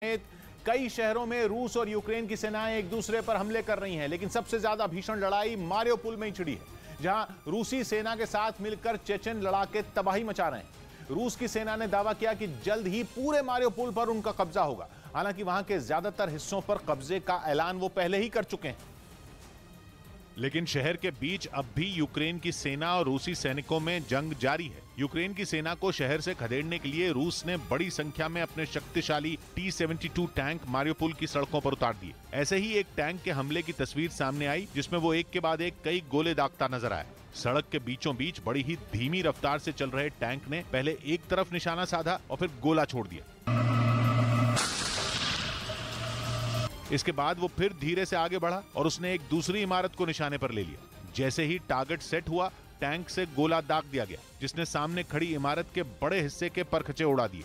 समेत कई शहरों में रूस और यूक्रेन की सेनाएं एक दूसरे पर हमले कर रही हैं, लेकिन सबसे ज्यादा भीषण लड़ाई मारियोपोल में ही छिड़ी है, जहां रूसी सेना के साथ मिलकर चेचन लड़ाके तबाही मचा रहे हैं। रूस की सेना ने दावा किया कि जल्द ही पूरे मारियोपोल पर उनका कब्जा होगा। हालांकि वहां के ज्यादातर हिस्सों पर कब्जे का ऐलान वो पहले ही कर चुके हैं, लेकिन शहर के बीच अब भी यूक्रेन की सेना और रूसी सैनिकों में जंग जारी है। यूक्रेन की सेना को शहर से खदेड़ने के लिए रूस ने बड़ी संख्या में अपने शक्तिशाली T-72 टैंक मारियोपोल की सड़कों पर उतार दिए। ऐसे ही एक टैंक के हमले की तस्वीर सामने आई, जिसमें वो एक के बाद एक कई गोले दागता नजर आया। सड़क के बीचों बीच बड़ी ही धीमी रफ्तार से चल रहे टैंक ने पहले एक तरफ निशाना साधा और फिर गोला छोड़ दिया। इसके बाद वो फिर धीरे से आगे बढ़ा और उसने एक दूसरी इमारत को निशाने पर ले लिया। जैसे ही टारगेट सेट हुआ, टैंक से गोला दाग दिया गया, जिसने सामने खड़ी इमारत के बड़े हिस्से के परखचे उड़ा दिए।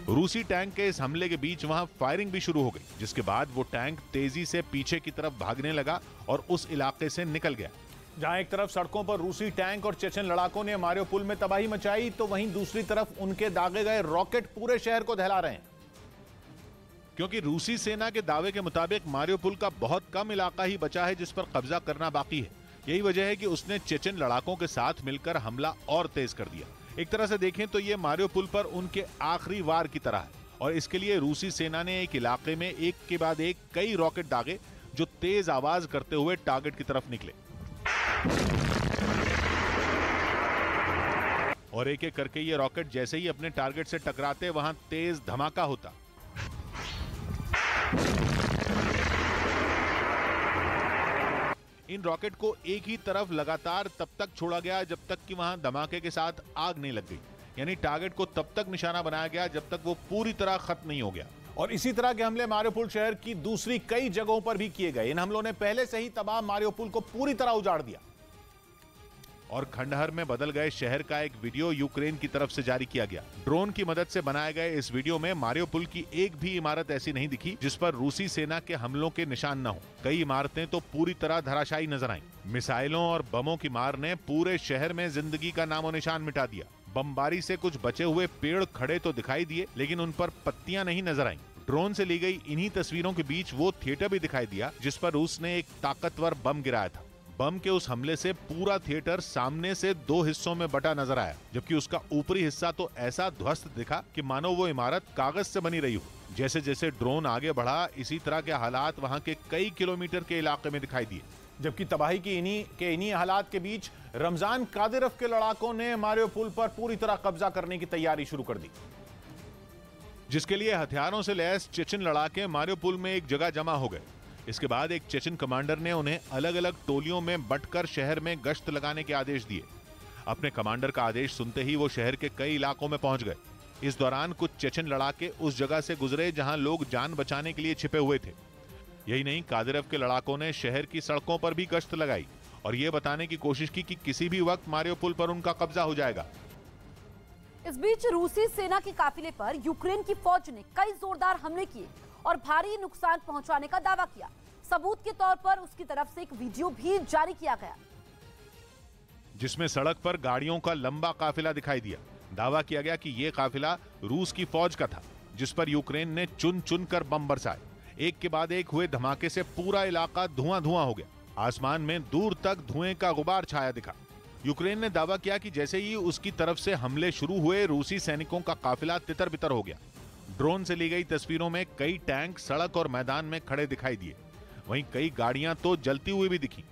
रूसी टैंक के इस हमले के बीच वहां फायरिंग भी शुरू हो गई, जिसके बाद वो टैंक तेजी से पीछे की तरफ भागने लगा और उस इलाके से निकल गया। जहां एक तरफ सड़कों पर रूसी टैंक और चेचन लड़ाकों ने मारियोपोल में तबाही मचाई, तो वहीं दूसरी तरफ उनके दागे गए रॉकेट पूरे शहर को दहला रहे हैं। क्योंकि रूसी सेना के दावे के मुताबिक मारियोपोल का बहुत कम इलाका ही बचा है जिस पर कब्जा करना बाकी है। यही वजह है कि उसने चेचन लड़ाकों के साथ मिलकर हमला और तेज कर दिया। एक तरह से देखें तो ये मारियोपोल पर उनके आखिरी वार की तरह है, और इसके लिए रूसी सेना ने एक इलाके में एक के बाद एक कई रॉकेट दागे, जो तेज आवाज करते हुए टारगेट की तरफ निकले और एक एक करके ये रॉकेट जैसे ही अपने टारगेट से टकराते, वहां तेज धमाका होता। इन रॉकेट को एक ही तरफ लगातार तब तक छोड़ा गया जब तक कि वहां धमाके के साथ आग नहीं लग गई। यानी टारगेट को तब तक निशाना बनाया गया जब तक वो पूरी तरह खत्म नहीं हो गया। और इसी तरह के हमले मारियोपोल शहर की दूसरी कई जगहों पर भी किए गए। इन हमलों ने पहले से ही तबाह मारियोपोल को पूरी तरह उजाड़ दिया और खंडहर में बदल गए शहर का एक वीडियो यूक्रेन की तरफ से जारी किया गया। ड्रोन की मदद से बनाए गए इस वीडियो में मारियोपोल की एक भी इमारत ऐसी नहीं दिखी जिस पर रूसी सेना के हमलों के निशान न हो। कई इमारतें तो पूरी तरह धराशायी नजर आईं। मिसाइलों और बमों की मार ने पूरे शहर में जिंदगी का नामो निशान मिटा दिया। बमबारी से कुछ बचे हुए पेड़ खड़े तो दिखाई दिए, लेकिन उन पर पत्तियां नहीं नजर आईं। ड्रोन से ली गई इन्हीं तस्वीरों के बीच वो थिएटर भी दिखाई दिया जिस पर रूस ने एक ताकतवर बम गिराया था। बम के उस हमले से पूरा थिएटर सामने से दो हिस्सों में बटा नजर आया, जबकि उसका ऊपरी हिस्सा तो ऐसा ध्वस्त दिखा कि मानो वो इमारत कागज से बनी रही हो। जैसे जैसे ड्रोन आगे बढ़ा, इसी तरह के हालात वहां के कई किलोमीटर के इलाके में दिखाई दिए। जबकि तबाही की इन्हीं हालात के बीच रमजान कादिरोव के लड़ाकों ने मारियोपोल पर पूरी तरह कब्जा करने की तैयारी शुरू कर दी, जिसके लिए हथियारों से लैस चेचन लड़ाके मारियोपोल में एक जगह जमा हो गए। इसके बाद एक चेचन कमांडर ने उन्हें अलग अलग टोलियों में बंटकर शहर में गश्त लगाने के आदेश दिए। अपने कमांडर का आदेश सुनते ही वो शहर के कई इलाकों में पहुंच गए। इस दौरान कुछ चेचन लड़ाके उस जगह से गुजरे जहां लोग जान बचाने के लिए छिपे हुए थे। यही नहीं, कादिरोव के लड़ाकों ने शहर की सड़कों पर भी गश्त लगाई और ये बताने की कोशिश की कि किसी भी वक्त मारियोपोल पर उनका कब्जा हो जाएगा। इस बीच रूसी सेना के काफिले पर यूक्रेन की फौज ने कई जोरदार हमले किए और भारी नुकसान पहुंचाने का दावा किया। सबूत के तौर पर उसकी तरफ से एक वीडियो भी जारी किया गया, जिसमें सड़क पर गाड़ियों का लंबा काफिला दिखाई दिया। दावा किया गया कि यह काफिला रूस की फौज का था, जिस पर यूक्रेन ने चुन चुन कर बम बरसाए। एक के बाद एक हुए धमाके से पूरा इलाका धुआं धुआं हो गया। आसमान में दूर तक धुएं का गुबार छाया दिखा। यूक्रेन ने दावा किया कि जैसे ही उसकी तरफ से हमले शुरू हुए, रूसी सैनिकों का काफिला तितर बितर हो गया। ड्रोन से ली गई तस्वीरों में कई टैंक सड़क और मैदान में खड़े दिखाई दिए। वहीं कई गाड़ियां तो जलती हुई भी दिखी।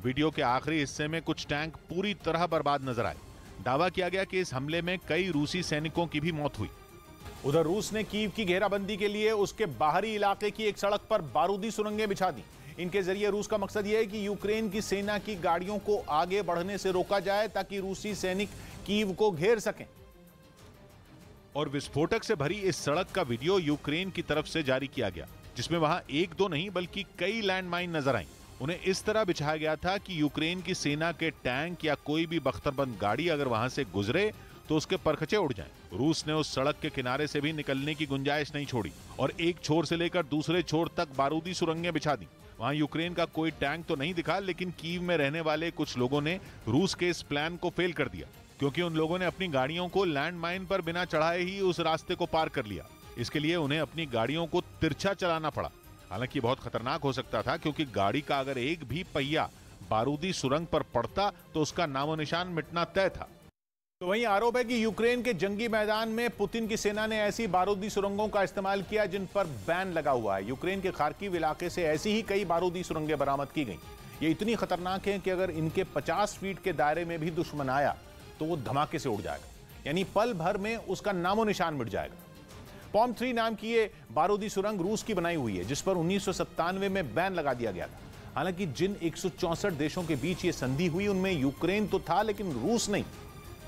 वीडियो के आखिरी हिस्से में कुछ टैंक पूरी तरह बर्बाद नजर आए। दावा किया गया कि इस हमले में कई रूसी सैनिकों की भी मौत हुई। उधर रूस ने कीव की घेराबंदी के लिए उसके बाहरी इलाके की एक सड़क पर बारूदी सुरंगें बिछा दी। इनके जरिए रूस का मकसद यह है कि यूक्रेन की सेना की गाड़ियों को आगे बढ़ने से रोका जाए, ताकि रूसी सैनिक कीव को घेर सकें। और विस्फोटक से भरी इस सड़क का वीडियो यूक्रेन की तरफ से जारी किया गया, जिसमें वहां एक दो नहीं बल्कि कई लैंडमाइन नजर आईं। उन्हें इस तरह बिछाया गया था कि यूक्रेन की सेना के टैंक या कोई भी बख्तरबंद गाड़ी अगर वहां से गुजरे तो उसके परखचे उड़ जाएं। रूस ने उस सड़क के किनारे से भी निकलने की गुंजाइश नहीं छोड़ी और एक छोर से लेकर दूसरे छोर तक बारूदी सुरंगें बिछा दी। वहां यूक्रेन का कोई टैंक तो नहीं दिखा, लेकिन कीव में रहने वाले कुछ लोगों ने रूस के इस प्लान को फेल कर दिया। क्योंकि उन लोगों ने अपनी गाड़ियों को लैंड माइन पर बिना चढ़ाए ही उस रास्ते को पार कर लिया। इसके लिए उन्हें अपनी गाड़ियों को तिरछा चलाना पड़ा। हालांकि बहुत खतरनाक हो सकता था, क्योंकि गाड़ी का अगर एक भी पहिया बारूदी सुरंग पर पड़ता तो उसका नामो निशान मिटना तय था। तो वहीं आरोप है कि यूक्रेन के जंगी मैदान में पुतिन की सेना ने ऐसी बारूदी सुरंगों का इस्तेमाल किया जिन पर बैन लगा हुआ है। यूक्रेन के खार्किव इलाके से ऐसी ही कई बारूदी सुरंगें बरामद की गई। ये इतनी खतरनाक हैं कि अगर इनके 50 फीट के दायरे में भी दुश्मन आया तो वो धमाके से उड़ जाएगा, यानी पल भर में उसका नामो निशान मिट जाएगा। पॉम 3 नाम की ये बारूदी सुरंग रूस की बनाई हुई है, जिस पर 1997 में बैन लगा दिया गया था। हालांकि जिन 164 देशों के बीच ये संधि हुई उनमें यूक्रेन तो था, लेकिन रूस नहीं,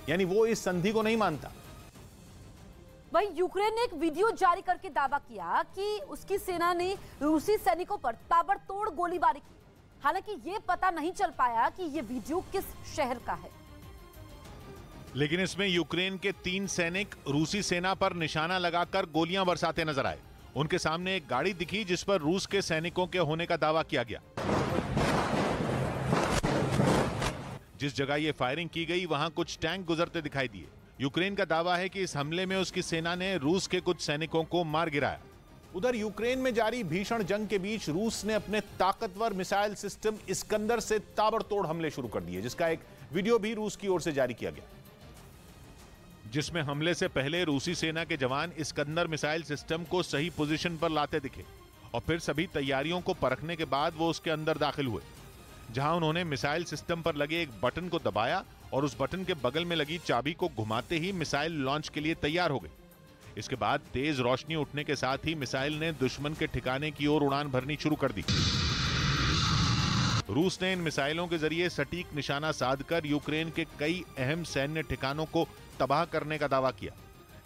यानी वो इस संधि को नहीं मानता। वहीं यूक्रेन ने एक वीडियो जारी करके दावा किया कि उसकी सेना ने रूसी सैनिकों पर ताबड़तोड़ गोलीबारी की। हालांकि ये पता नहीं चल पाया कि ये वीडियो किस शहर का है। लेकिन इसमें यूक्रेन के 3 सैनिक रूसी सेना पर निशाना लगाकर गोलियां बरसाते नजर आए। उनके सामने एक गाड़ी दिखी जिस पर रूस के सैनिकों के होने का दावा किया गया। जिस जगह ये फायरिंग की गई वहां कुछ टैंक गुजरते दिखाई दिए। यूक्रेन का दावा है कि इस हमले में उसकी सेना ने रूस के कुछ सैनिकों को मार गिराया। उधर यूक्रेन में जारी भीषण जंग के बीच रूस ने अपने ताकतवर मिसाइल सिस्टम इस्कंदर से ताबड़तोड़ हमले शुरू कर दिए, जिसका एक वीडियो भी रूस की ओर से जारी किया गया, जिसमें हमले से पहले रूसी सेना के जवान इस्कंदर मिसाइल सिस्टम को सही पोजीशन पर लाते दिखे और फिर सभी तैयारियों को परखने के बाद वो उसके अंदर दाखिल हुए, जहां उन्होंने मिसाइल सिस्टम पर लगे एक बटन को दबाया और उस बटन के बगल में लगी चाबी को घुमाते ही मिसाइल लॉन्च के लिए तैयार हो गई। इसके बाद तेज रोशनी उठने के साथ ही मिसाइल ने दुश्मन के ठिकाने की ओर उड़ान भरनी शुरू कर दी। रूस ने इन मिसाइलों के जरिए सटीक निशाना साधकर यूक्रेन के कई अहम सैन्य ठिकानों को तबाह करने का दावा किया,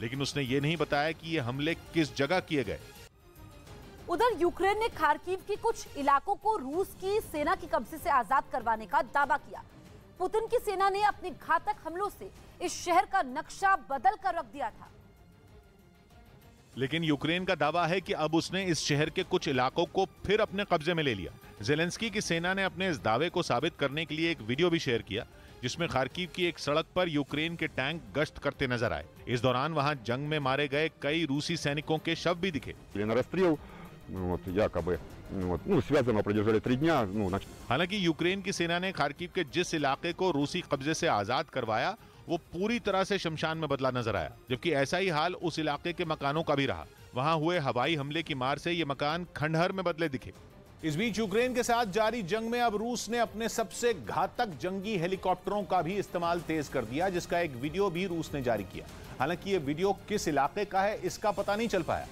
लेकिन उसने ये नहीं बताया कि ये हमले किस जगह किए गए। उधर यूक्रेन ने खार्किव के कुछ इलाकों को रूस की सेना के कब्जे से आजाद करवाने का दावा किया। पुतिन की सेना ने अपने घातक हमलों से इस शहर का नक्शा बदल कर रख दिया था। लेकिन यूक्रेन का दावा है कि अब उसने इस शहर के कुछ इलाकों को फिर अपने कब्जे में ले लिया। जेलेंस्की की सेना ने अपने इस दावे को साबित करने के लिए एक वीडियो भी शेयर किया, जिसमें खार्किव की एक सड़क पर यूक्रेन के टैंक गश्त करते नजर आए। इस दौरान वहां जंग में मारे गए कई रूसी सैनिकों के शव भी दिखे। हालांकि यूक्रेन की सेना ने खार्किव के जिस इलाके को रूसी कब्जे से आजाद करवाया वो पूरी तरह से शमशान में बदला नजर आया, जबकि ऐसा ही हाल उस इलाके के मकानों का भी रहा। वहां हुए हवाई हमले की मार से ये मकान खंडहर में बदले दिखे। इस बीच यूक्रेन के साथ जारी जंग में अब रूस ने अपने सबसे घातक जंगी हेलीकॉप्टरों का भी इस्तेमाल तेज कर दिया, जिसका एक वीडियो भी रूस ने जारी किया। हालांकि ये वीडियो किस इलाके का है इसका पता नहीं चल पाया,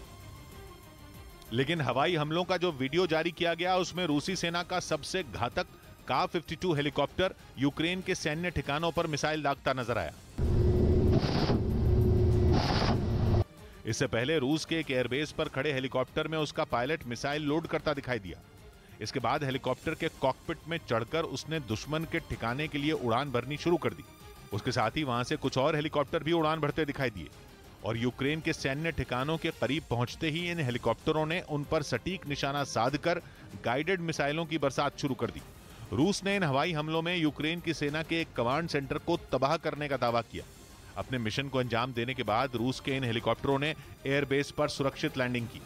लेकिन हवाई हमलों का जो वीडियो जारी किया गया उसमें रूसी सेना का सबसे घातक का-52 हेलीकॉप्टर यूक्रेन के सैन्य ठिकानों पर मिसाइल दागता नजर आया। इससे पहले रूस के एक एयरबेस पर खड़े हेलीकॉप्टर में उसका पायलट मिसाइल लोड करता दिखाई दिया। इसके बाद हेलीकॉप्टर के कॉकपिट में चढ़कर उसने दुश्मन के ठिकाने के लिए उड़ान भरनी शुरू कर दी। उसके साथ ही वहां से कुछ और हेलीकॉप्टर भी उड़ान भरते दिखाई दिए और यूक्रेन के सैन्य ठिकानों के करीब पहुंचते ही इन हेलीकॉप्टरों ने उन पर सटीक निशाना साधकर गाइडेड मिसाइलों की बरसात शुरू कर दी। रूस ने इन हवाई हमलों में यूक्रेन की सेना के एक कमांड सेंटर को तबाह करने का दावा किया। अपने मिशन को अंजाम देने के बाद रूस के इन हेलीकॉप्टरों ने एयरबेस पर सुरक्षित लैंडिंग की।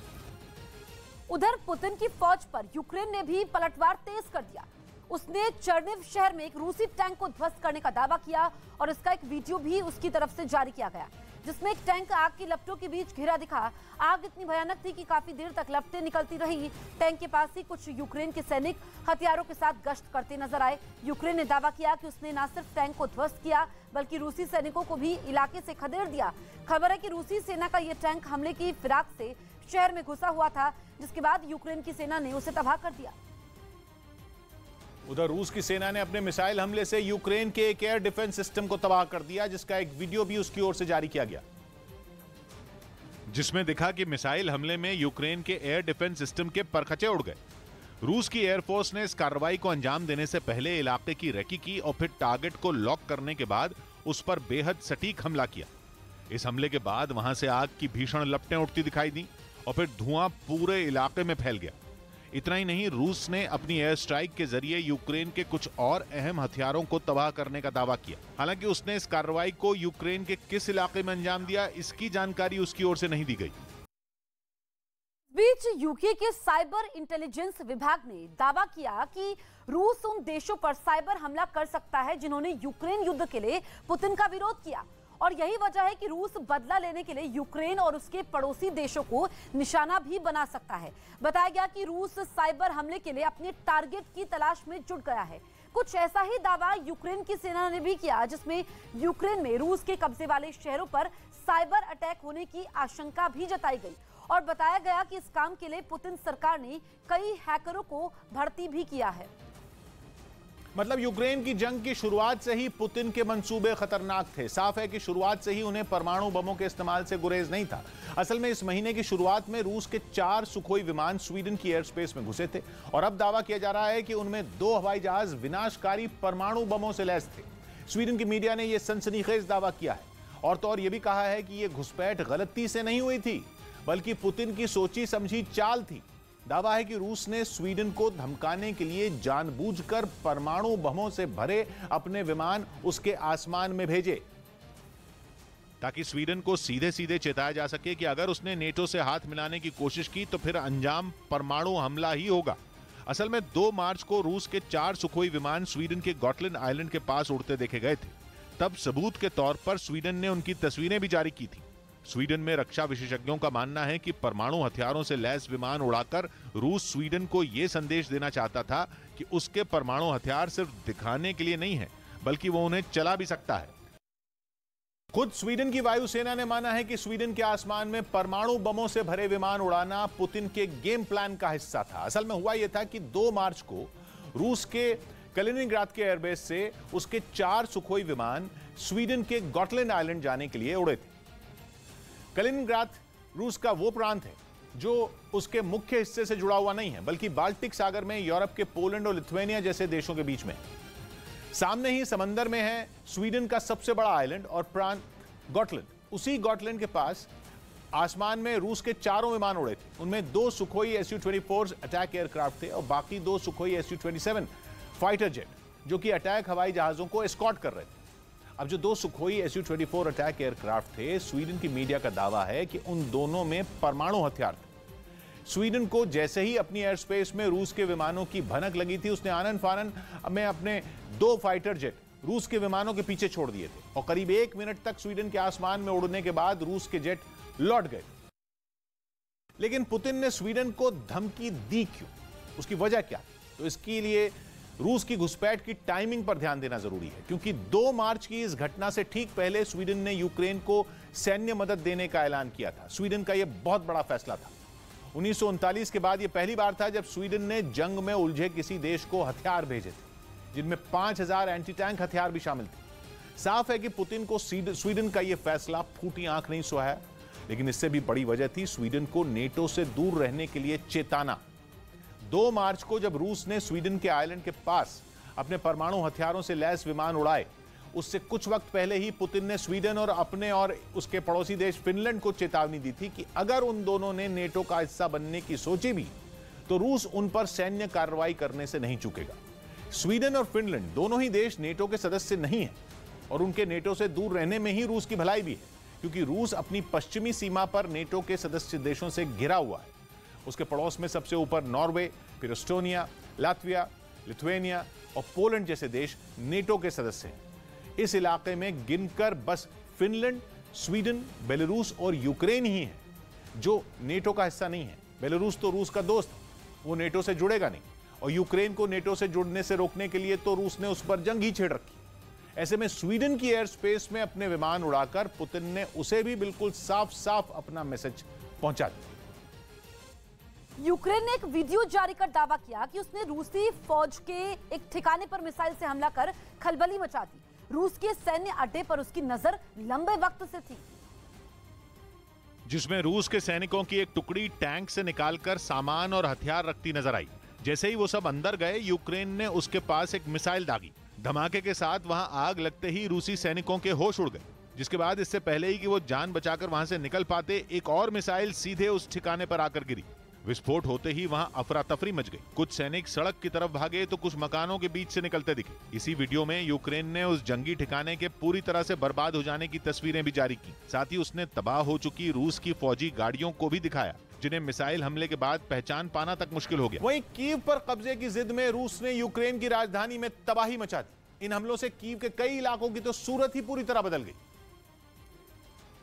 उधर पुतिन की फौज पर यूक्रेन ने भी पलटवार तेज कर दिया। उसने चर्निव शहर में एक रूसी टैंक को ध्वस्त करने का दावा किया और इसका एक वीडियो भी उसकी तरफ से जारी किया गया, जिसमें एक टैंक आग की लपटों के बीच घिरा दिखा। आग इतनी भयानक थी कि काफी देर तक लपटें निकलती रही। टैंक के पास ही कुछ यूक्रेन के सैनिक हथियारों के साथ गश्त करते नजर आए। यूक्रेन ने दावा किया कि उसने न सिर्फ टैंक को ध्वस्त किया बल्कि रूसी सैनिकों को भी इलाके से खदेड़ दिया। खबर है कि रूसी सेना का यह टैंक हमले की फिराक से शहर में घुसा हुआ था, जिसके बाद यूक्रेन की सेना ने उसे तबाह कर दिया। उधर रूस की सेना ने अपने मिसाइल हमले से यूक्रेन के एक एयर डिफेंस सिस्टम को तबाह कर दिया, जिसका एक वीडियो भी उसकी ओर से जारी किया गया, जिसमें दिखा कि मिसाइल हमले में यूक्रेन के एयर डिफेंस सिस्टम के परखचे उड़ गए। रूस की एयरफोर्स ने इस कार्रवाई को अंजाम देने से पहले इलाके की रेकी की और फिर टारगेट को लॉक करने के बाद उस पर बेहद सटीक हमला किया। इस हमले के बाद वहां से आग की भीषण लपटें उठती दिखाई दी और फिर धुआं पूरे इलाके में फैल गया। इतना ही नहीं, रूस ने अपनी एयर स्ट्राइक के जरिए यूक्रेन के कुछ और अहम हथियारों को तबाह करने का दावा किया। हालांकि उसने इस कार्रवाई को यूक्रेन के किस इलाके में अंजाम दिया, इसकी जानकारी उसकी ओर से नहीं दी गई। बीच यूके के साइबर इंटेलिजेंस विभाग ने दावा किया कि रूस उन देशों पर साइबर हमला कर सकता है जिन्होंने यूक्रेन युद्ध के लिए पुतिन का विरोध किया, और यही वजह है कि रूस बदला लेने के लिए यूक्रेन और उसके पड़ोसी देशों को निशाना भी बना सकता है। बताया गया कि रूस साइबर हमले के लिए अपने टारगेट की तलाश में जुट गया है। कुछ ऐसा ही दावा यूक्रेन की सेना ने भी किया, जिसमें यूक्रेन में रूस के कब्जे वाले शहरों पर साइबर अटैक होने की आशंका भी जताई गई, और बताया गया कि इस काम के लिए पुतिन सरकार ने कई हैकरों को भर्ती भी किया है। मतलब यूक्रेन की जंग की शुरुआत से ही पुतिन के मंसूबे खतरनाक थे। साफ है कि शुरुआत से ही उन्हें परमाणु बमों के इस्तेमाल से गुरेज नहीं था। असल में इस महीने की शुरुआत में रूस के 4 सुखोई विमान स्वीडन की एयर स्पेस में घुसे थे, और अब दावा किया जा रहा है कि उनमें 2 हवाई जहाज विनाशकारी परमाणु बमों से लैस थे। स्वीडन की मीडिया ने यह सनसनीखेज दावा किया है, और तो और यह भी कहा है कि यह घुसपैठ गलती से नहीं हुई थी, बल्कि पुतिन की सोची समझी चाल थी। दावा है कि रूस ने स्वीडन को धमकाने के लिए जानबूझकर परमाणु बमों से भरे अपने विमान उसके आसमान में भेजे, ताकि स्वीडन को सीधे सीधे चेताया जा सके कि अगर उसने नेटो से हाथ मिलाने की कोशिश की तो फिर अंजाम परमाणु हमला ही होगा। असल में 2 मार्च को रूस के 4 सुखोई विमान स्वीडन के गॉटलैंड आइलैंड के पास उड़ते देखे गए थे। तब सबूत के तौर पर स्वीडन ने उनकी तस्वीरें भी जारी की थी। स्वीडन में रक्षा विशेषज्ञों का मानना है कि परमाणु हथियारों से लैस विमान उड़ाकर रूस स्वीडन को यह संदेश देना चाहता था कि उसके परमाणु हथियार सिर्फ दिखाने के लिए नहीं है, बल्कि वो उन्हें चला भी सकता है। खुद स्वीडन की वायुसेना ने माना है कि स्वीडन के आसमान में परमाणु बमों से भरे विमान उड़ाना पुतिन के गेम प्लान का हिस्सा था। असल में हुआ यह था कि 2 मार्च को रूस के कलिनिंग्राद के एयरबेस से उसके 4 सुखोई विमान स्वीडन के गॉटलैंड आइलैंड जाने के लिए उड़े थे। कलिनिंग्राद रूस का वो प्रांत है जो उसके मुख्य हिस्से से जुड़ा हुआ नहीं है, बल्कि बाल्टिक सागर में यूरोप के पोलैंड और लिथुआनिया जैसे देशों के बीच में। सामने ही समंदर में है स्वीडन का सबसे बड़ा आइलैंड और प्रांत गॉटलैंड। उसी गॉटलैंड के पास आसमान में रूस के 4 विमान उड़े थे। उनमें 2 सुखोई Su-24 अटैक एयरक्राफ्ट थे और बाकी 2 सुखोई Su-27 फाइटर जेट, जो कि अटैक हवाई जहाजों को एस्कॉर्ट कर रहे थे। अब जो 2 सुखोई Su-24 अटैक एयरक्राफ्ट थे, स्वीडन की मीडिया का दावा है कि उन दोनों में परमाणु हथियार थे। स्वीडन को जैसे ही अपनी एयर स्पेस में रूस के विमानों की भनक लगी थी, उसने आनन फानन में अपने 2 फाइटर जेट रूस के विमानों के पीछे छोड़ दिए थे, और करीब 1 मिनट तक स्वीडन के आसमान में उड़ने के बाद रूस के जेट लौट गए। लेकिन पुतिन ने स्वीडन को धमकी दी क्यों? उसकी वजह क्या? तो इसके लिए रूस की घुसपैठ की टाइमिंग पर ध्यान देना जरूरी है, क्योंकि 2 मार्च की इस घटना से ठीक पहले स्वीडन ने यूक्रेन को सैन्य मदद देने का ऐलान किया था। स्वीडन का यह बहुत बड़ा फैसला था। 1939 के बाद यह पहली बार था जब स्वीडन ने जंग में उलझे किसी देश को हथियार भेजे थे, जिनमें 5000 एंटी टैंक हथियार भी शामिल थे। साफ है कि पुतिन को स्वीडन का यह फैसला फूटी आंख नहीं सुहाया, लेकिन इससे भी बड़ी वजह थी स्वीडन को नेटो से दूर रहने के लिए चेताना। 2 मार्च को जब रूस ने स्वीडन के आइलैंड के पास अपने परमाणु हथियारों से लैस विमान उड़ाए, उससे कुछ वक्त पहले ही पुतिन ने स्वीडन और अपने और उसके पड़ोसी देश फिनलैंड को चेतावनी दी थी कि अगर उन दोनों ने नेटो का हिस्सा बनने की सोची भी तो रूस उन पर सैन्य कार्रवाई करने से नहीं चूकेगा। स्वीडन और फिनलैंड दोनों ही देश नेटो के सदस्य नहीं हैं, और उनके नेटो से दूर रहने में ही रूस की भलाई भी है, क्योंकि रूस अपनी पश्चिमी सीमा पर नेटो के सदस्य देशों से घिरा हुआ है। उसके पड़ोस में सबसे ऊपर नॉर्वे, फिर एस्टोनिया, लातविया, लिथुआनिया और पोलैंड जैसे देश नेटो के सदस्य हैं। इस इलाके में गिनकर बस फिनलैंड, स्वीडन, बेलारूस और यूक्रेन ही है जो नेटो का हिस्सा नहीं है। बेलारूस तो रूस का दोस्त, वो नेटो से जुड़ेगा नहीं, और यूक्रेन को नेटो से जुड़ने से रोकने के लिए तो रूस ने उस पर जंग ही छेड़ रखी। ऐसे में स्वीडन की एयर स्पेस में अपने विमान उड़ाकर पुतिन ने उसे भी बिल्कुल साफ साफ अपना मैसेज पहुंचा दिया। यूक्रेन ने एक वीडियो जारी कर दावा किया कि उसने रूसी फौज के एक ठिकाने पर मिसाइल से हमला कर खलबली मचा दी। रूस के सैन्य अड्डे पर उसकी नजर लंबे वक्त से थी, जिसमें रूस के सैनिकों की एक टुकड़ी टैंक से निकालकर सामान और हथियार रखती नजर आई। जैसे ही वो सब अंदर गए, यूक्रेन ने उसके पास एक मिसाइल दागी। धमाके के साथ वहां आग लगते ही रूसी सैनिकों के होश उड़ गए, जिसके बाद इससे पहले ही कि वो जान बचाकर वहां से निकल पाते, एक और मिसाइल सीधे उस ठिकाने पर आकर गिरी। विस्फोट होते ही वहां अफरा तफरी मच गई। कुछ सैनिक सड़क की तरफ भागे तो कुछ मकानों के बीच से निकलते दिखे। इसी वीडियो में यूक्रेन ने उस जंगी ठिकाने के पूरी तरह से बर्बाद हो जाने की तस्वीरें भी जारी की। साथ ही उसने तबाह हो चुकी रूस की फौजी गाड़ियों को भी दिखाया, जिन्हें मिसाइल हमले के बाद पहचान पाना तक मुश्किल हो गया। वहीं कीव पर कब्जे की जिद में रूस ने यूक्रेन की राजधानी में तबाही मचा दी। इन हमलों से कीव के कई इलाकों की तो सूरत ही पूरी तरह बदल गई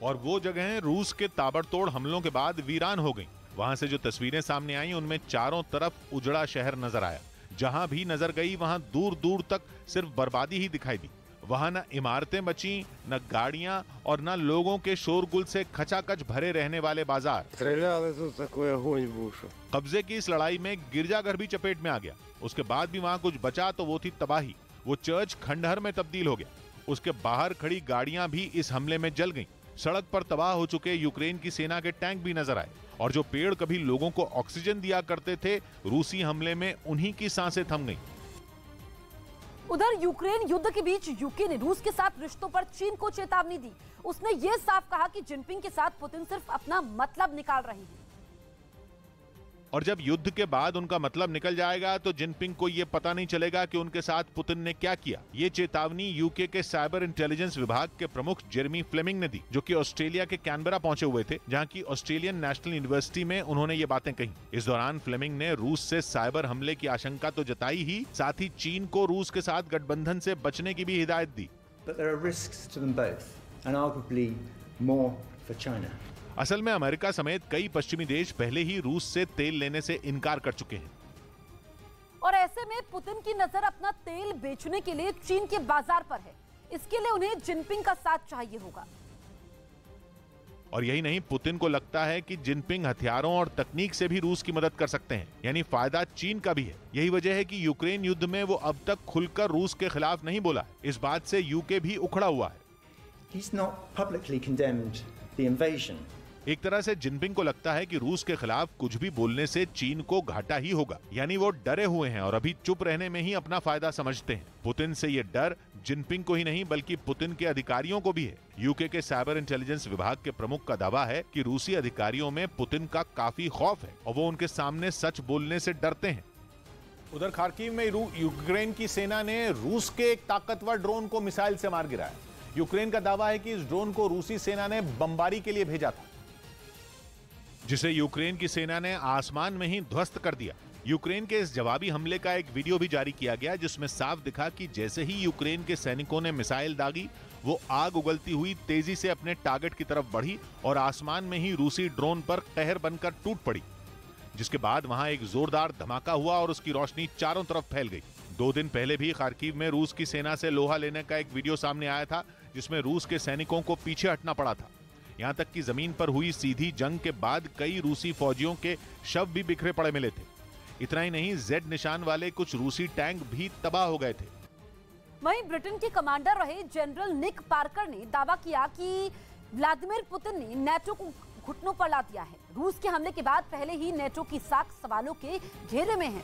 और वो जगहें रूस के ताबड़तोड़ हमलों के बाद वीरान हो गईं। वहां से जो तस्वीरें सामने आई उनमें चारों तरफ उजड़ा शहर नजर आया। जहां भी नजर गई वहां दूर दूर तक सिर्फ बर्बादी ही दिखाई दी। वहां न इमारतें बची, न गाड़ियां और न लोगों के शोरगुल से खचाखच भरे रहने वाले बाजार। कब्जे की इस लड़ाई में गिरजाघर भी चपेट में आ गया। उसके बाद भी वहां कुछ बचा तो वो थी तबाही। वो चर्च खंडहर में तब्दील हो गया। उसके बाहर खड़ी गाड़ियां भी इस हमले में जल गईं। सड़क पर तबाह हो चुके यूक्रेन की सेना के टैंक भी नजर आए और जो पेड़ कभी लोगों को ऑक्सीजन दिया करते थे, रूसी हमले में उन्हीं की सांसें थम गईं। उधर यूक्रेन युद्ध के बीच यूके ने रूस के साथ रिश्तों पर चीन को चेतावनी दी। उसने ये साफ कहा कि जिनपिंग के साथ पुतिन सिर्फ अपना मतलब निकाल रहे हैं और जब युद्ध के बाद उनका मतलब निकल जाएगा तो जिनपिंग को यह पता नहीं चलेगा कि उनके साथ पुतिन ने क्या किया। ये चेतावनी यूके के साइबर इंटेलिजेंस विभाग के प्रमुख जेरेमी फ्लेमिंग ने दी, जो कि ऑस्ट्रेलिया के कैनबरा पहुंचे हुए थे, जहां की ऑस्ट्रेलियन नेशनल यूनिवर्सिटी में उन्होंने ये बातें कही। इस दौरान फ्लेमिंग ने रूस से साइबर हमले की आशंका तो जताई ही, साथ ही चीन को रूस के साथ गठबंधन से बचने की भी हिदायत दी। असल में अमेरिका समेत कई पश्चिमी देश पहले ही रूस से तेल लेने से इनकार कर चुके हैं और ऐसे में पुतिन की नजर अपना तेल बेचने के लिए चीन के बाजार पर है। इसके लिए उन्हें जिनपिंग का साथ चाहिए होगा। और यही नहीं, पुतिन को लगता है कि जिनपिंग हथियारों और तकनीक से भी रूस की मदद कर सकते हैं, यानी फायदा चीन का भी है। यही वजह है कि यूक्रेन युद्ध में वो अब तक खुलकर रूस के खिलाफ नहीं बोला है। इस बात से यूके भी उखड़ा हुआ है। He's not publicly condemned the invasion. एक तरह से जिनपिंग को लगता है कि रूस के खिलाफ कुछ भी बोलने से चीन को घाटा ही होगा, यानी वो डरे हुए हैं और अभी चुप रहने में ही अपना फायदा समझते हैं। पुतिन से ये डर जिनपिंग को ही नहीं बल्कि पुतिन के अधिकारियों को भी है। यूके के साइबर इंटेलिजेंस विभाग के प्रमुख का दावा है कि रूसी अधिकारियों में पुतिन का काफी खौफ है और वो उनके सामने सच बोलने से डरते हैं। उधर खार्किव में यूक्रेन की सेना ने रूस के एक ताकतवर ड्रोन को मिसाइल से मार गिराया। यूक्रेन का दावा है कि इस ड्रोन को रूसी सेना ने बमबारी के लिए भेजा था, जिसे यूक्रेन की सेना ने आसमान में ही ध्वस्त कर दिया। यूक्रेन के इस जवाबी हमले का एक वीडियो भी जारी किया गया, जिसमें साफ दिखा कि जैसे ही यूक्रेन के सैनिकों ने मिसाइल दागी, वो आग उगलती हुई तेजी से अपने टारगेट की तरफ बढ़ी और आसमान में ही रूसी ड्रोन पर कहर बनकर टूट पड़ी, जिसके बाद वहां एक जोरदार धमाका हुआ और उसकी रोशनी चारों तरफ फैल गई। 2 दिन पहले भी खार्किव में रूस की सेना से लोहा लेने का एक वीडियो सामने आया था, जिसमें रूस के सैनिकों को पीछे हटना पड़ा था। यहां तक कि जमीन पर हुई सीधी जंग के बाद कई रूसी फौजियों के शव भी बिखरे पड़े मिले थे। इतना ही नहीं, जेड निशान वाले कुछ रूसी टैंक भी तबाह हो गए थे। वहीं ब्रिटेन के कमांडर रहे जनरल निक पार्कर ने दावा किया कि व्लादिमीर पुतिन ने नेटो को घुटनों पर ला दिया है। रूस के हमले के बाद पहले ही नेटो की साख सवालों के घेरे में है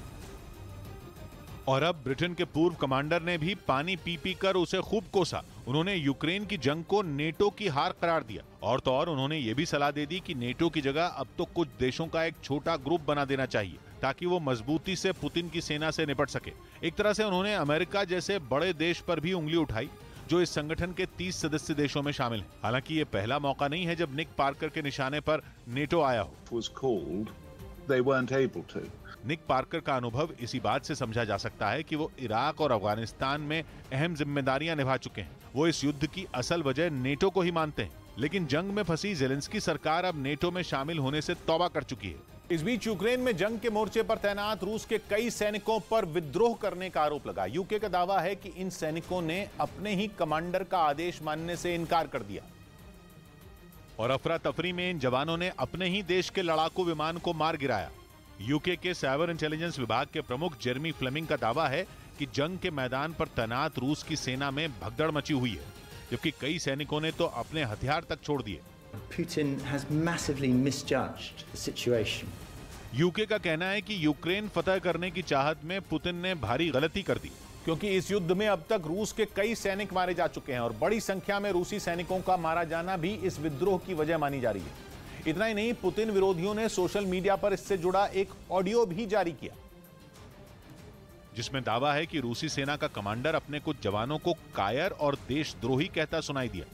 और अब ब्रिटेन के पूर्व कमांडर ने भी पानी पी पी कर उसे खूब कोसा। उन्होंने यूक्रेन की जंग को नेटो की हार करार दिया और तो और उन्होंने ये भी सलाह दे दी कि नेटो की जगह अब तो कुछ देशों का एक छोटा ग्रुप बना देना चाहिए, ताकि वो मजबूती से पुतिन की सेना से निपट सके। एक तरह से उन्होंने अमेरिका जैसे बड़े देश पर भी उंगली उठाई, जो इस संगठन के 30 सदस्य देशों में शामिल है। हालांकि ये पहला मौका नहीं है जब निक पार्कर के निशाने पर नेटो आया हो। निक पार्कर का अनुभव इसी बात से समझा जा सकता है कि वो इराक और अफगानिस्तान में अहम जिम्मेदारियां निभा चुके हैं। वो इस युद्ध की असल वजह नेटो को ही मानते हैं, लेकिन जंग में फंसी ज़ेलेंस्की सरकार अब नेटो में शामिल होने से तौबा कर चुकी है। इस बीच यूक्रेन में जंग के मोर्चे पर तैनात रूस के कई सैनिकों पर विद्रोह करने का आरोप लगा। यूके का दावा है कि इन सैनिकों ने अपने ही कमांडर का आदेश मानने से इनकार कर दिया और अफरा तफरी में इन जवानों ने अपने ही देश के लड़ाकू विमान को मार गिराया। यूके के साइबर इंटेलिजेंस विभाग के प्रमुख जेरेमी फ्लेमिंग का दावा है कि जंग के मैदान पर तैनात रूस की सेना में भगदड़ मची हुई है, जबकि कई सैनिकों ने तो अपने हथियार तक छोड़ दिए। Putin has massively misjudged the situation. UK का कहना है कि यूक्रेन फतह करने की चाहत में पुतिन ने भारी गलती कर दी, क्योंकि इस युद्ध में अब तक रूस के कई सैनिक मारे जा चुके हैं और बड़ी संख्या में रूसी सैनिकों का मारा जाना भी इस विद्रोह की वजह मानी जा रही है। इतना ही नहीं, पुतिन विरोधियों ने सोशल मीडिया पर इससे जुड़ा एक ऑडियो भी जारी किया, जिसमें दावा है कि रूसी सेना का कमांडर अपने कुछ जवानों को कायर और देशद्रोही कहता सुनाई दिया,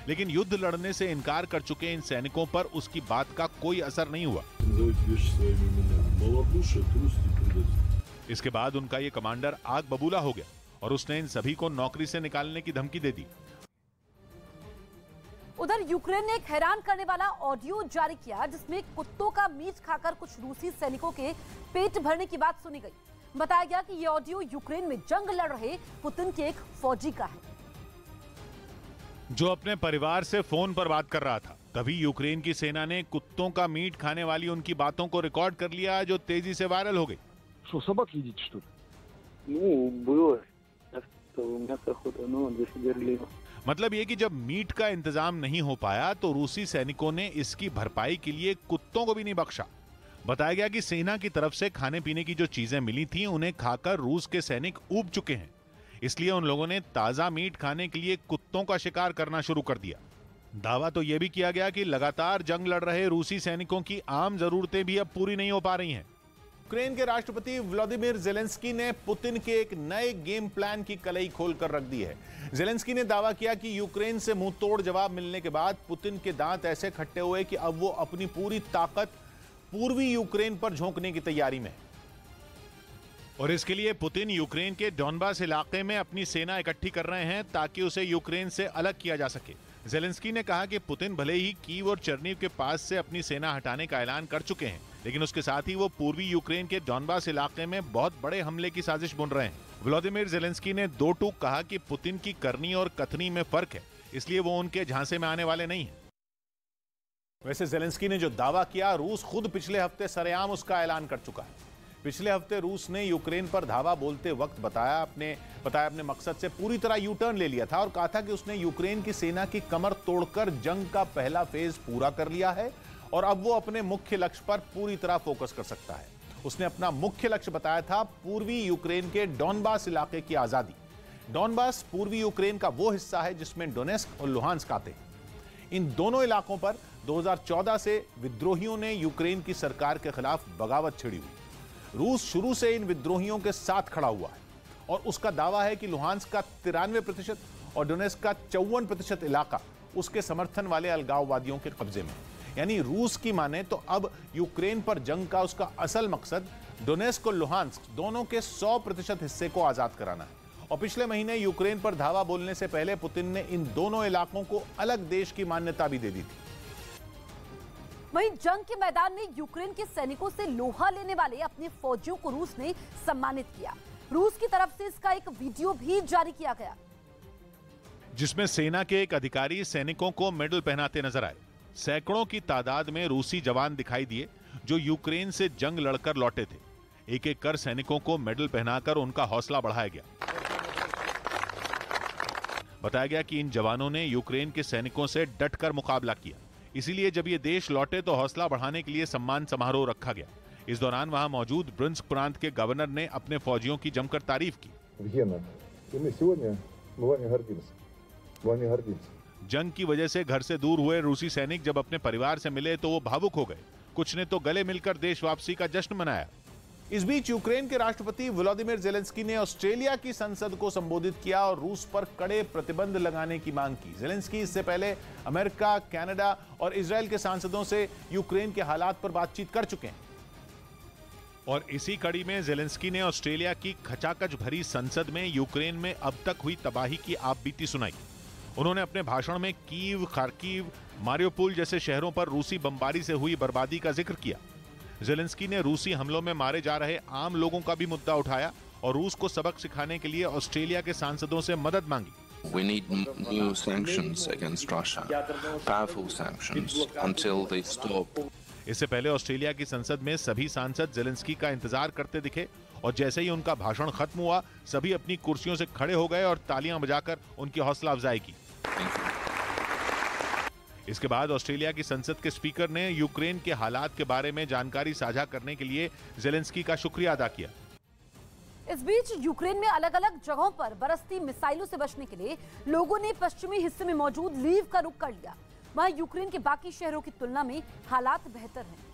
लेकिन युद्ध लड़ने से इनकार कर चुके इन सैनिकों पर उसकी बात का कोई असर नहीं हुआ। इसके बाद उनका ये कमांडर आग बबूला हो गया और उसने इन सभी को नौकरी से निकालने की धमकी दे दी। उधर यूक्रेन ने एक हैरान करने वाला ऑडियो जारी किया, जिसमें कुत्तों का मीट खाकर कुछ रूसी सैनिकों के पेट भरने की बात सुनी गई। बताया गया कि यह ऑडियो यूक्रेन में जंग लड़ रहे पुतिन के एक फौजी का है, जो अपने परिवार से फोन पर बात कर रहा था। तभी यूक्रेन की सेना ने कुत्तों का मीट खाने वाली उनकी बातों को रिकॉर्ड कर लिया, जो तेजी से वायरल हो गई। Что, собак едите, что ли? Ну, было. Мясо охота, но здесь верливо. मतलब ये कि जब मीट का इंतजाम नहीं हो पाया तो रूसी सैनिकों ने इसकी भरपाई के लिए कुत्तों को भी नहीं बख्शा। बताया गया कि सेना की तरफ से खाने पीने की जो चीजें मिली थी उन्हें खाकर रूस के सैनिक ऊब चुके हैं, इसलिए उन लोगों ने ताजा मीट खाने के लिए कुत्तों का शिकार करना शुरू कर दिया। दावा तो यह भी किया गया कि लगातार जंग लड़ रहे रूसी सैनिकों की आम जरूरतें भी अब पूरी नहीं हो पा रही हैं। यूक्रेन के राष्ट्रपति व्लादिमीर जेलेंस्की ने पुतिन के एक नए गेम प्लान की कलई खोलकर रख दी है। जेलेंस्की ने दावा किया कि यूक्रेन से मुंह तोड़ जवाब मिलने के बाद पुतिन के दांत ऐसे खट्टे हुए कि अब वो अपनी पूरी ताकत पूर्वी यूक्रेन पर झोंकने की तैयारी में है। और इसके लिए पुतिन यूक्रेन के डॉनबास इलाके में अपनी सेना इकट्ठी कर रहे हैं ताकि उसे यूक्रेन से अलग किया जा सके। जेलेंस्की ने कहा कि पुतिन भले ही कीव और चर्नीव के पास से अपनी सेना हटाने का ऐलान कर चुके हैं, लेकिन उसके साथ ही वो पूर्वी यूक्रेन के डॉनबास इलाके में बहुत बड़े हमले की साजिश बुन रहे हैं। व्लादिमीर जेलेंस्की ने दो टूक कहा कि पुतिन की करनी और कथनी में फर्क है, इसलिए वो उनके झांसे में आने वाले नहीं हैं। वैसे जेलेंस्की ने जो दावा किया, रूस खुद पिछले हफ्ते सरेआम उसका ऐलान कर चुका है। पिछले हफ्ते रूस ने यूक्रेन पर धावा बोलते वक्त बताया अपने मकसद से पूरी तरह यू टर्न ले लिया था और कहा था कि उसने यूक्रेन की सेना की कमर तोड़कर जंग का पहला फेज पूरा कर लिया है और अब वो अपने मुख्य लक्ष्य पर पूरी तरह फोकस कर सकता है। उसने अपना मुख्य लक्ष्य बताया था पूर्वी यूक्रेन के डॉनबास इलाके की आजादी। डॉनबास पूर्वी यूक्रेन का वो हिस्सा है जिसमें डोनेस्क और लुहांस्क आते हैं। इन दोनों इलाकों पर 2014 से विद्रोहियों ने यूक्रेन की सरकार के खिलाफ बगावत छिड़ी हुई। रूस शुरू से इन विद्रोहियों के साथ खड़ा हुआ है और उसका दावा है कि लुहांस्क का 93% और डोनेस्क का 54% इलाका उसके समर्थन वाले अलगाववादियों के कब्जे में। यानी रूस की माने तो अब यूक्रेन पर जंग का उसका असल मकसद डोनेस्क और लुहांस्क दोनों के 100% हिस्से को आजाद कराना है। और पिछले महीने यूक्रेन पर धावा बोलने से पहले पुतिन ने इन दोनों इलाकों को अलग देश की मान्यता भी दे दी थी। वहीं जंग के मैदान में यूक्रेन के सैनिकों से लोहा लेने वाले अपने फौजियों को रूस ने सम्मानित किया। रूस की तरफ से इसका एक वीडियो भी जारी किया गया, जिसमें सेना के एक अधिकारी सैनिकों को मेडल पहनाते नजर आए। सैकड़ों की तादाद में रूसी जवान दिखाई दिए जो यूक्रेन से जंग लड़कर लौटे थे। एक एक कर सैनिकों को मेडल पहनाकर उनका हौसला बढ़ाया गया। बताया गया कि इन जवानों ने यूक्रेन के सैनिकों से डटकर मुकाबला किया, इसीलिए जब ये देश लौटे तो हौसला बढ़ाने के लिए सम्मान समारोह रखा गया। इस दौरान वहां मौजूद ब्रिंस्क प्रांत के गवर्नर ने अपने फौजियों की जमकर तारीफ की। जंग की वजह से घर से दूर हुए रूसी सैनिक जब अपने परिवार से मिले तो वो भावुक हो गए। कुछ ने तो गले मिलकर देश वापसी का जश्न मनाया। इस बीच यूक्रेन के राष्ट्रपति व्लादिमीर जेलेंस्की ने ऑस्ट्रेलिया की संसद को संबोधित किया और रूस पर कड़े प्रतिबंध लगाने की मांग की। जेलेंस्की इससे पहले अमेरिका, कनाडा और इजराइल के सांसदों से यूक्रेन के हालात पर बातचीत कर चुके हैं। और इसी कड़ी में जेलेंस्की ने ऑस्ट्रेलिया की खचाखच भरी संसद में यूक्रेन में अब तक हुई तबाही की आपबीती सुनाई। उन्होंने अपने भाषण में कीव, खार्किव, मारियोपोल जैसे शहरों पर रूसी बमबारी से हुई बर्बादी का जिक्र किया। जेलेंस्की ने रूसी हमलों में मारे जा रहे आम लोगों का भी मुद्दा उठाया और रूस को सबक सिखाने के लिए ऑस्ट्रेलिया के सांसदों से मदद मांगी। We need new sanctions against Russia, powerful sanctions, until they stop. इससे पहले ऑस्ट्रेलिया की संसद में सभी सांसद जेलेंस्की का इंतजार करते दिखे और जैसे ही उनका भाषण खत्म हुआ, सभी अपनी कुर्सियों से खड़े हो गए और तालियां बजाकर उनकी हौसला अफजाई की। इसके बाद ऑस्ट्रेलिया की संसद के स्पीकर ने यूक्रेन के हालात के बारे में जानकारी साझा करने के लिए जेलेंस्की का शुक्रिया अदा किया। इस बीच यूक्रेन में अलग अलग जगहों पर बरसती मिसाइलों से बचने के लिए लोगों ने पश्चिमी हिस्से में मौजूद लीव का रुख कर लिया। वहां यूक्रेन के बाकी शहरों की तुलना में हालात बेहतर हैं,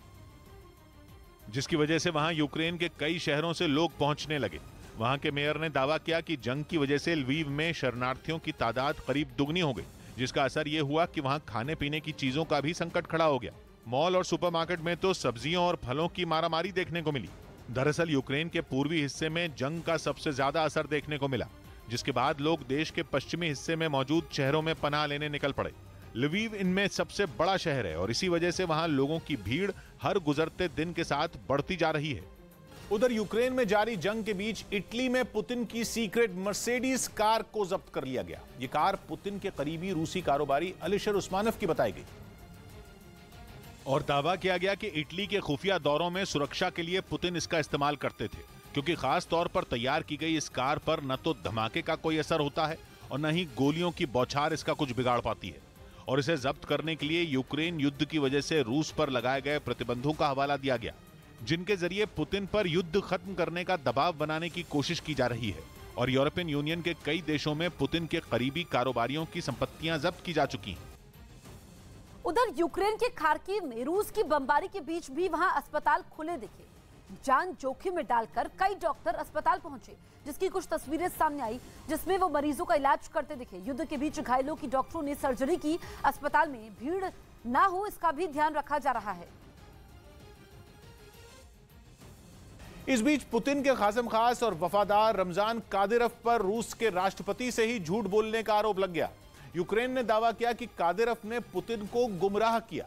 जिसकी वजह से वहां यूक्रेन के कई शहरों से लोग पहुंचने लगे। वहां के मेयर ने दावा किया कि जंग की वजह से लवीव में शरणार्थियों की तादाद करीब दुगनी हो गई, जिसका असर यह हुआ कि वहां खाने पीने की चीजों का भी संकट खड़ा हो गया। मॉल और सुपरमार्केट में तो सब्जियों और फलों की मारामारी देखने को मिली। दरअसल यूक्रेन के पूर्वी हिस्से में जंग का सबसे ज्यादा असर देखने को मिला, जिसके बाद लोग देश के पश्चिमी हिस्से में मौजूद शहरों में पनाह लेने निकल पड़े। लवीव इनमें सबसे बड़ा शहर है और इसी वजह से वहां लोगों की भीड़ हर गुजरते दिन के साथ बढ़ती जा रही है। उधर यूक्रेन में जारी जंग के बीच इटली में पुतिन की सीक्रेट मर्सिडीज कार को जब्त कर लिया गया। यह कार पुतिन के करीबी रूसी कारोबारी अलीशर उस्मानोव की बताई गई और दावा किया गया कि इटली के खुफिया दौरों में सुरक्षा के लिए पुतिन इसका इस्तेमाल करते थे, क्योंकि खास तौर पर तैयार की गई इस कार पर न तो धमाके का कोई असर होता है और न ही गोलियों की बौछार इसका कुछ बिगाड़ पाती है। और इसे जब्त करने के लिए यूक्रेन युद्ध की वजह से रूस पर लगाए गए प्रतिबंधों का हवाला दिया गया, जिनके जरिए पुतिन पर युद्ध खत्म करने का दबाव बनाने की कोशिश की जा रही है। और यूरोपियन यूनियन के कई देशों में पुतिन के करीबी कारोबारियों की संपत्तियां जब्त की जा चुकी हैं। उधर यूक्रेन के खार्किव में रूस की बमबारी के बीच भी वहां अस्पताल खुले दिखे। जान जोखिम में डालकर कई डॉक्टर अस्पताल पहुंचे, जिसकी कुछ तस्वीरें सामने आई जिसमें वो मरीजों का इलाज करते दिखे। युद्ध के बीच घायलों की डॉक्टरों ने सर्जरी की। अस्पताल में भीड़ ना हो इसका भी ध्यान रखा जा रहा है। इस बीच पुतिन के खासम खास और वफादार रमजान कादिरोव पर रूस के राष्ट्रपति से ही झूठ बोलने का आरोप लग गया। यूक्रेन ने दावा किया कि कादिरोव ने पुतिन को गुमराह किया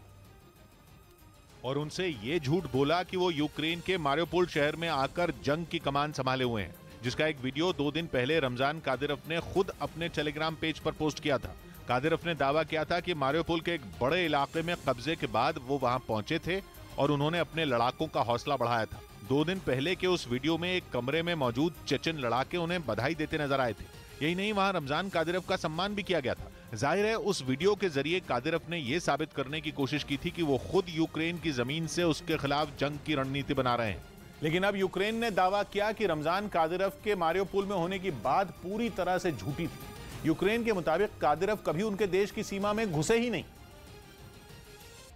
और उनसे ये झूठ बोला कि वो यूक्रेन के मारियोपोल शहर में आकर जंग की कमान संभाले हुए हैं, जिसका एक वीडियो 2 दिन पहले रमजान कादिरोव ने खुद अपने टेलीग्राम पेज पर पोस्ट किया था। कादिरोव ने दावा किया था कि मारियोपोल के एक बड़े इलाके में कब्जे के बाद वो वहां पहुंचे थे और उन्होंने अपने लड़ाकों का हौसला बढ़ाया था। 2 दिन पहले के उस वीडियो में एक कमरे में मौजूद चेचन लड़ाके उन्हें बधाई देते नजर आए थे। यही नहीं, वहां रमजान कादिरोव का सम्मान भी किया गया था। जाहिर है उस वीडियो के जरिए कादिरोव ने यह साबित करने की कोशिश की थी कि वो खुद यूक्रेन की जमीन से उसके खिलाफ जंग की रणनीति बना रहे हैं। लेकिन अब यूक्रेन ने दावा किया कि रमजान कादिरोव के मारियोपोल में होने की बात पूरी तरह से झूठी थी। यूक्रेन के मुताबिक कादिरोव कभी उनके देश की सीमा में घुसे ही नहीं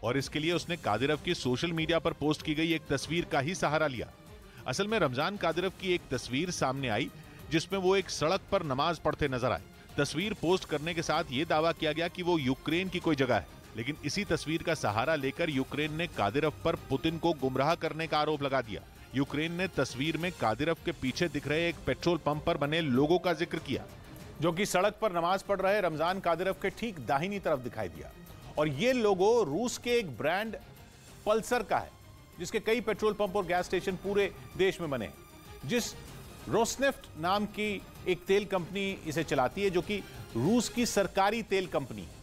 और इसके लिए उसने कादिरोव की सोशल मीडिया पर पोस्ट की गई एक तस्वीर का ही सहारा लिया। असल में रमजान कादिरोव की एक तस्वीर सामने आई जिसमें वो एक सड़क पर नमाज पढ़ते नजर आए। तस्वीर पोस्ट करने के साथ ये दावा किया गया कि वो यूक्रेन की कोई जगह है, लेकिन इसी तस्वीर का सहारा लेकर यूक्रेन ने कादिरोव पर पुतिन को गुमराह करने का आरोप लगा दिया। यूक्रेन ने तस्वीर में कादिरोव के पीछे दिख रहे एक पेट्रोल पंप पर बने लोगों का जिक्र किया, जो कि सड़क पर नमाज पढ़ रहे रमजान कादिरोव के ठीक दाहिनी तरफ दिखाई दिया। और ये लोगो रूस के एक ब्रांड पल्सर का है, जिसके कई पेट्रोल पंप और गैस स्टेशन पूरे देश में बने हैं। जिस रोसनेफ्ट नाम की एक तेल कंपनी इसे चलाती है, जो कि रूस की सरकारी तेल कंपनी है।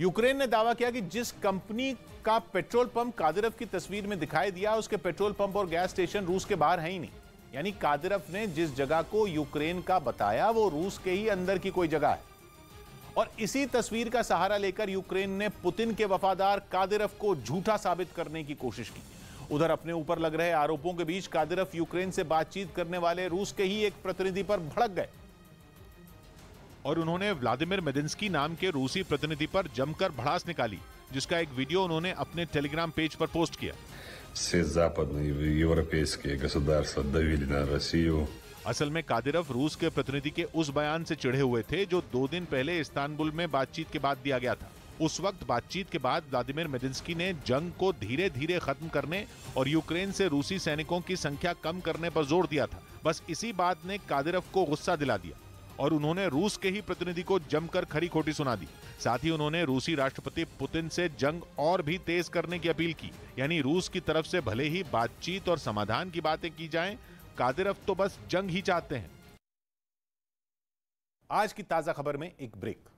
यूक्रेन ने दावा किया कि जिस कंपनी का पेट्रोल पंप कादिरोव की तस्वीर में दिखाई दिया, उसके पेट्रोल पंप और गैस स्टेशन रूस के बाहर है ही नहीं। यानी कादिरोव ने जिस जगह को यूक्रेन का बताया वो रूस के ही अंदर की कोई जगह है। और इसी तस्वीर का सहारा लेकर यूक्रेन ने पुतिन के वफादार कादिरोव को झूठा साबित करने की कोशिश की। उधर अपने ऊपर लग रहे आरोपों के बीच कादिरोव यूक्रेन से बातचीत करने वाले रूस के ही एक प्रतिनिधि पर भड़क गए और उन्होंने व्लादिमीर मेदिंस्की नाम के रूसी प्रतिनिधि पर जमकर भड़ास निकाली, जिसका एक वीडियो उन्होंने अपने टेलीग्राम पेज पर पोस्ट किया। Все западные европейские государства давили на Россию. असल में कादिरोव रूस के प्रतिनिधि के उस बयान से चिढ़े हुए थे जो 2 दिन पहले इस्तांबुल में बातचीत के बाद दिया गया था। उस वक्त बातचीत के बाद व्लादिमीर मेदिंस्की ने जंग को धीरे धीरे खत्म करने और यूक्रेन से रूसी सैनिकों की संख्या कम करने पर जोर दिया था। बस इसी बात ने कादिरोव को गुस्सा दिला दिया और उन्होंने रूस के ही प्रतिनिधि को जमकर खरी खोटी सुना दी। साथ ही उन्होंने रूसी राष्ट्रपति पुतिन से जंग और भी तेज करने की अपील की। यानी रूस की तरफ से भले ही बातचीत और समाधान की बातें की जाएं, कादिरोव तो बस जंग ही चाहते हैं। आज की ताजा खबर में एक ब्रेक।